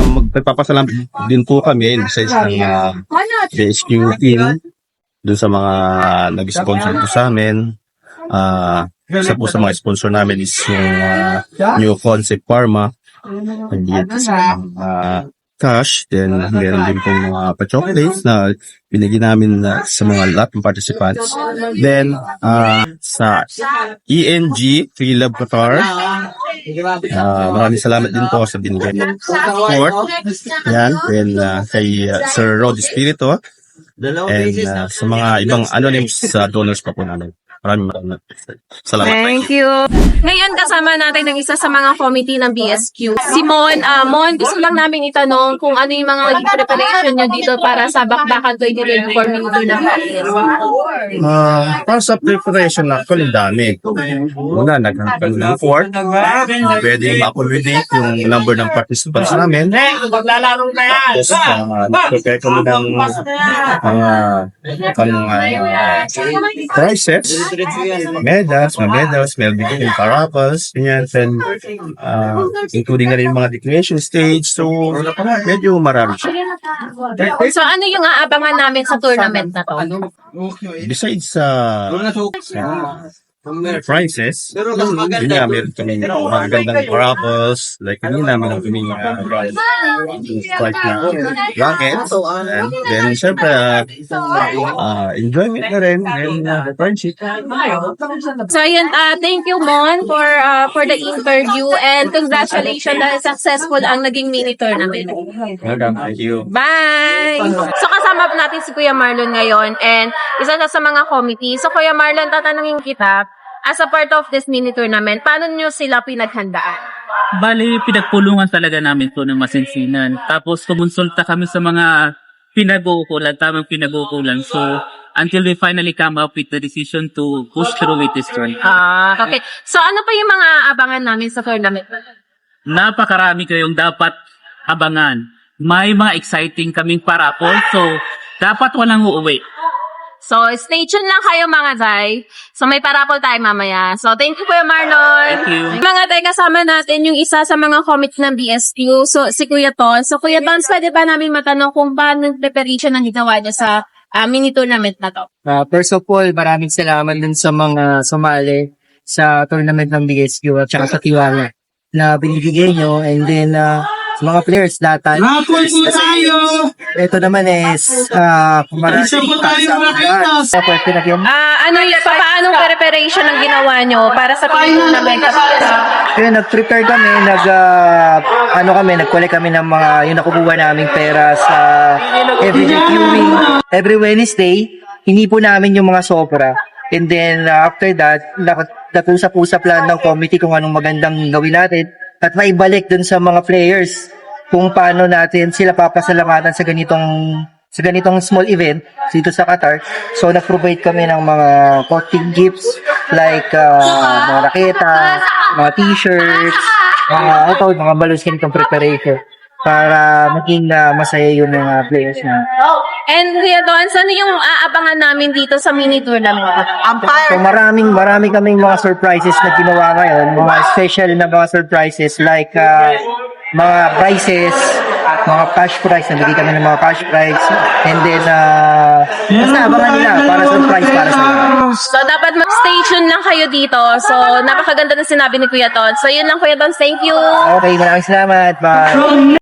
Magpapasalamat din po kami sa isang BSQ team dun sa mga nag-sponsor po sa amin. Isa po sa mga sponsor namin is yung New Concept Pharma. Nandito sa cash. Then, meron din pong mga pa-chocolates na binigyan namin sa mga lahat ng participants. Then, sa ENG, Free Love Qatar, maraming salamat din po sa binigay ng support. Yan. Then, kay Sir Rod Espiritu. And sa mga ibang anonymous donors pa po namin. Maraming salamat. Thank you. Ngayon kasama natin ng isa sa mga committee ng BSQ. Si Mon, gusto lang namin itanong kung ano yung mga preparation nyo dito para sa Bakbakan 2024 Minute ng Para sa preparation actually dami. Una, naghanap kami ng fort. Pwede ma-accommodate yung number ng participants namin. Tapos, nag-prepare kami ng prizes. Medals, meron din yung parables, ganyan, then, including na rin yung mga declaration stage, so, medyo marami siya. So, ano yung aabangan namin sa tournament na to? Besides prizes, yun nga, meron kami mga gandang parables, like kanina, meron kami like na rockets, and then, syempre, enjoyment na rin, and friendship. So, yun, thank you, Mon, for the interview, and congratulations na successful ang naging mini tournament. Welcome, thank you. Bye! So, kasama natin si Kuya Marlon ngayon, and isa na sa mga committee. So, Kuya Marlon, tatanungin kita, as a part of this mini tournament, paano nyo sila pinaghandaan? Bali, pinagpulungan talaga namin to ng masinsinan. Tapos, kumonsulta kami sa mga tamang pinag-uukulan. So, until we finally come up with the decision to push through with this tournament. Okay. So, ano pa yung mga abangan namin sa tournament? Napakarami kayong dapat abangan. May mga exciting kaming parapol. So, dapat walang uuwi. So, stay tuned lang kayo mga Day. So, may parapol tayo mamaya. So, thank you Kuya Marlon. Thank you. Mga Day, kasama natin yung isa sa mga committee ng BSQ. So, si Kuya Tons. So, Kuya Tons, pwede ba namin matanong kung paano yung preparation ang ginawa niya sa mini tournament na to? First of all, maraming salamat din sa mga sumali sa tournament ng BSQ at saka sa tiwala na binibigay nyo. And then, sa mga players datan. Ito naman is paano preparation ang ginawa nyo para sa mini tournament? Kaya nag-prepare kami, nag-collect kami ng mga yung nakukuha naming pera sa everyday queuing. Every Wednesday, hindi po namin yung mga sobra. And then, after that, nag-usap-usap lang ng committee kung anong magandang gawin natin at maibalik dun sa mga players kung paano natin sila papasalamatan sa ganitong small event dito sa Qatar. So, nag-provide kami ng mga coaching gifts like mga raketa, mga t-shirts, mga balloons, ganitong preparation para maging masaya yung mga players na. And Kuya Dons, ano yung aabangan namin dito sa mini tournament? So marami kaming mga surprises na ginawa ngayon, mga special na mga surprises like mga prizes, mga cash prize, nabigay kami ng mga cash prize, and then basta abangan nila para surprise para sa mga. So dapat mag-stay tuned lang kayo dito. So napakaganda na sinabi ni Kuya Dons. So yun lang Kuya Dons, thank you! Okay, maraming salamat, bye!